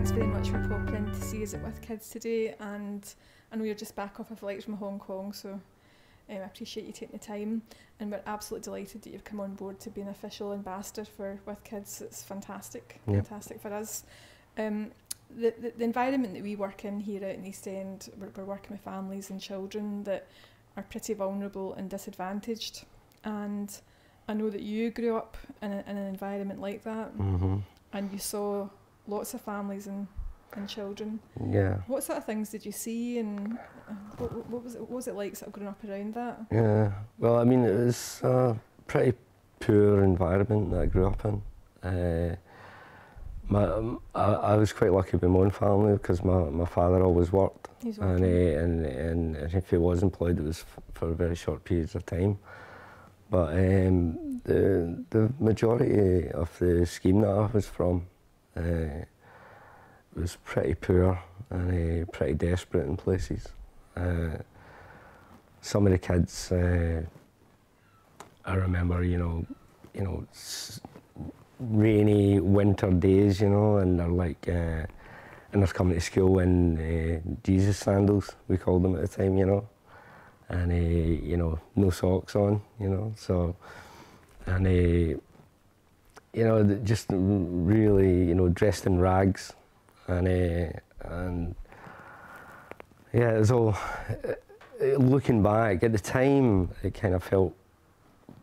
Thanks very much for popping in to see us at With Kids today, and I know you're just back off a flight from Hong Kong, so I appreciate you taking the time, and we're absolutely delighted that you've come on board to be an official ambassador for With Kids. It's fantastic, fantastic for us. The environment that we work in here out in East End, we're working with families and children that are pretty vulnerable and disadvantaged, and I know that you grew up in an environment like that, and you saw lots of families and children. Yeah. What sort of things did you see, and what was it like sort of growing up around that? Yeah, well, I mean, it was a pretty poor environment that I grew up in. I was quite lucky with my own family because my father always worked, and if he was employed, it was for very short periods of time. But the majority of the scheme that I was from was pretty poor and pretty desperate in places. Some of the kids, I remember, rainy winter days, and they're like, and they're coming to school in Jesus sandals, we called them at the time, and no socks on, so, and just really, dressed in rags, and yeah, it was all, looking back, at the time, it kind of felt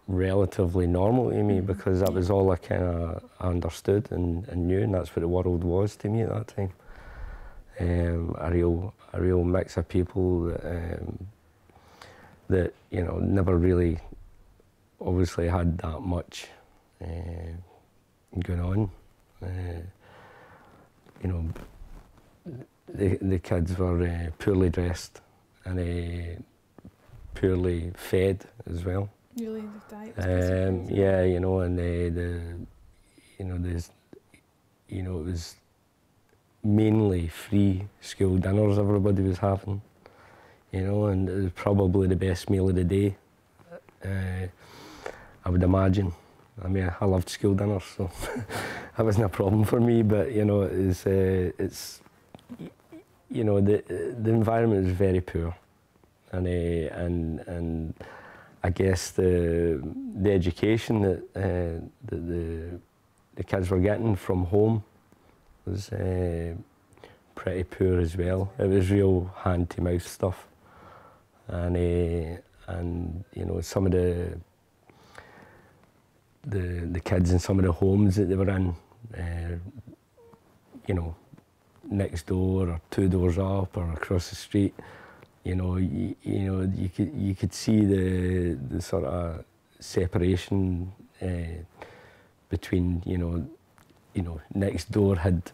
relatively normal to me because that was all I kind of understood and knew, and that's what the world was to me at that time. A real mix of people that never really obviously had that much going on. The kids were poorly dressed and poorly fed as well. Really, the diet was pretty yeah, and it was mainly free school dinners everybody was having, and it was probably the best meal of the day, I would imagine. I mean, I loved school dinners, so that wasn't a problem for me, but, it's the environment is very poor, and I guess the education that the kids were getting from home was pretty poor as well. It was real hand-to-mouth stuff, and some of the kids in some of the homes that they were in, next door or 2 doors up or across the street, you could see the sort of separation between, next door had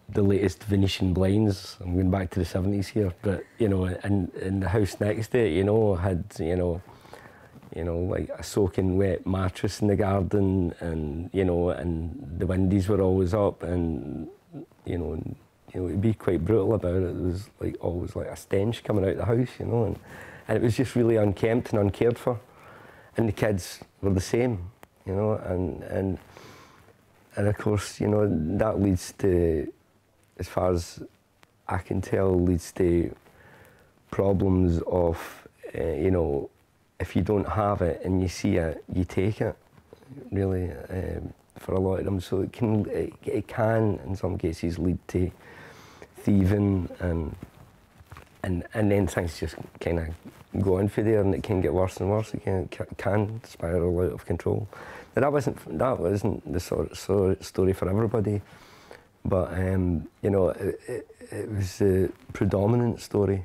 the latest Venetian blinds. I'm going back to the 70s here, but and the house next to it, had like a soaking wet mattress in the garden, and and the windows were always up, and it'd be quite brutal about it. There was like always like a stench coming out of the house, and it was just really unkempt and uncared for. And the kids were the same, and of course, that leads to, as far as I can tell, leads to problems of, if you don't have it and you see it, you take it, really, for a lot of them. So it can in some cases lead to thieving, and then things just kind of go on for there, and it can get worse and worse. It can spiral out of control. Now that wasn't the sort of story for everybody, but it was a predominant story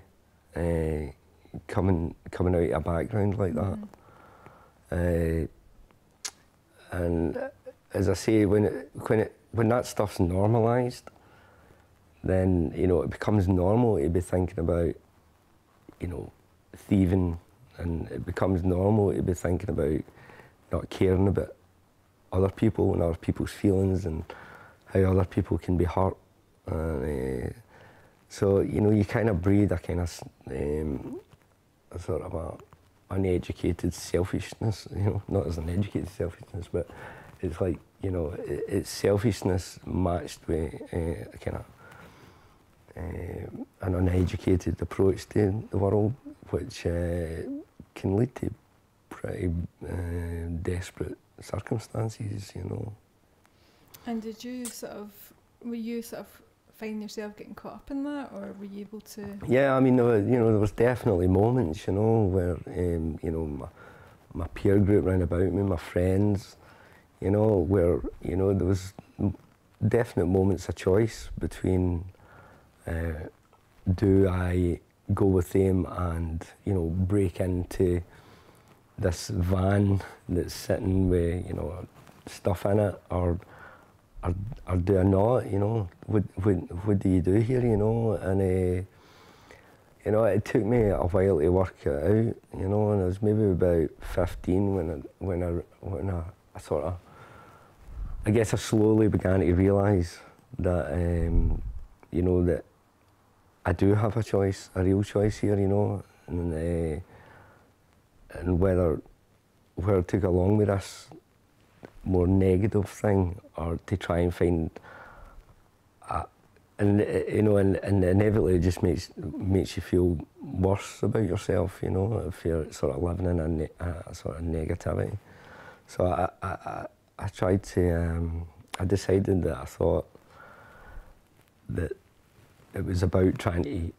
coming out of a background like that. And as I say, when that stuff's normalised, then it becomes normal to be thinking about thieving, and it becomes normal to be thinking about not caring about other people and other people's feelings and how other people can be hurt. So you kind of breed a kind of a sort of a uneducated selfishness, not as an educated selfishness, but it's like, you know, it's selfishness matched with a kind of an uneducated approach to the world, which can lead to pretty desperate circumstances, you know. And did you were you find yourself getting caught up in that, or were you able to? Yeah, I mean, there was definitely moments, you know, where you know, my peer group round about me, my friends, you know, where, you know, there was definite moments of choice between do I go with them and, you know, break into this van that's sitting with, you know, stuff in it, or do I not, you know, what do you do here, you know? And you know, it took me a while to work it out, you know, and I was maybe about 15 when I sort of, I guess I slowly began to realise that, you know, that I do have a choice, a real choice here, you know, and where to go along with this more negative thing, or to try and find, and you know, and inevitably it just makes you feel worse about yourself, you know, if you're sort of living in a sort of negativity. So I tried to, I decided that I thought that it was about trying to,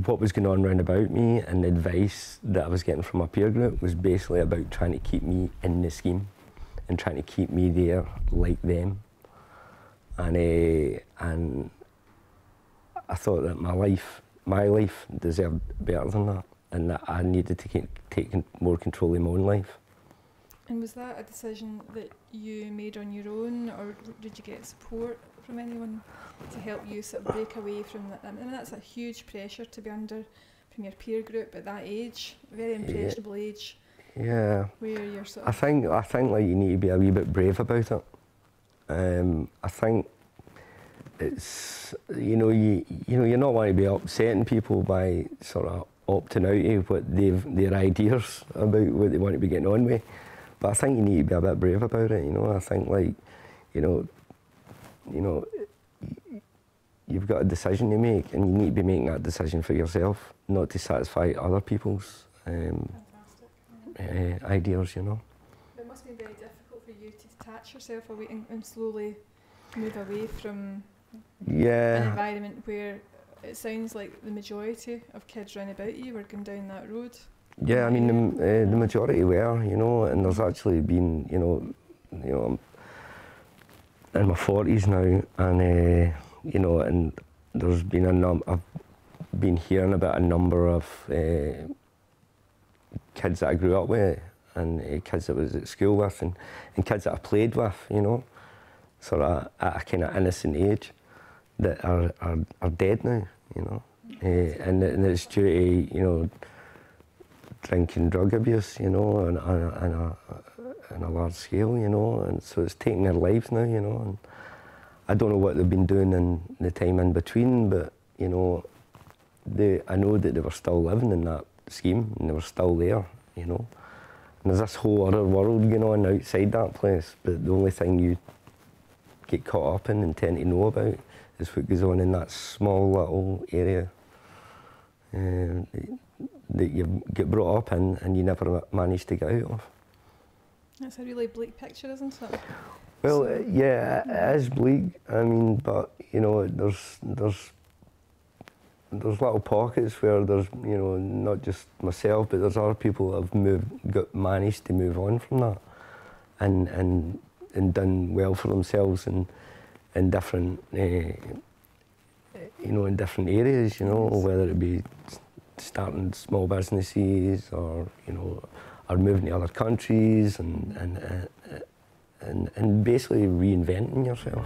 what was going on round about me, and the advice that I was getting from my peer group was basically about trying to keep me in the scheme and trying to keep me there like them. And I thought that my life deserved better than that, and that I needed to take more control of my own life. And was that a decision that you made on your own, or did you get support from anyone to help you sort of break away from that? I mean, that's a huge pressure to be under from your peer group at that age, very impressionable age. Yeah. Where you're sort of... I think like you need to be a wee bit brave about it. I think it's, you know, you're not wanting to be upsetting people by sort of opting out of what their ideas about what they want to be getting on with. But I think you need to be a bit brave about it, you know. I think, like, you know, you've got a decision to make, and you need to be making that decision for yourself, not to satisfy other people's ideas, you know. It must be very difficult for you to detach yourself away and slowly move away from an environment where it sounds like the majority of kids round about you were going down that road. Yeah, I mean, the majority were, you know, and there's actually been, you know, I'm in my 40s now, and you know, and there's been I've been hearing about a number of kids that I grew up with, and kids that I was at school with, and kids that I played with, you know, sort of at a kind of innocent age, that are dead now, you know, and it's due to, you know, drinking, drug abuse, you know, on a large scale, you know, and so it's taking their lives now, you know, and I don't know what they've been doing in the time in between, but, you know, I know that they were still living in that scheme, and they were still there, you know. And there's this whole other world going on outside that place, but the only thing you get caught up in and tend to know about is what goes on in that small little area that you get brought up in and you never manage to get out of. That's a really bleak picture, isn't it? Well, yeah, it is bleak. I mean, but, you know, there's little pockets where there's, you know, not just myself, but there's other people that have managed to move on from that, and done well for themselves in different, you know, in different areas, you know, whether it be starting small businesses, or, you know, or moving to other countries, and basically reinventing yourself.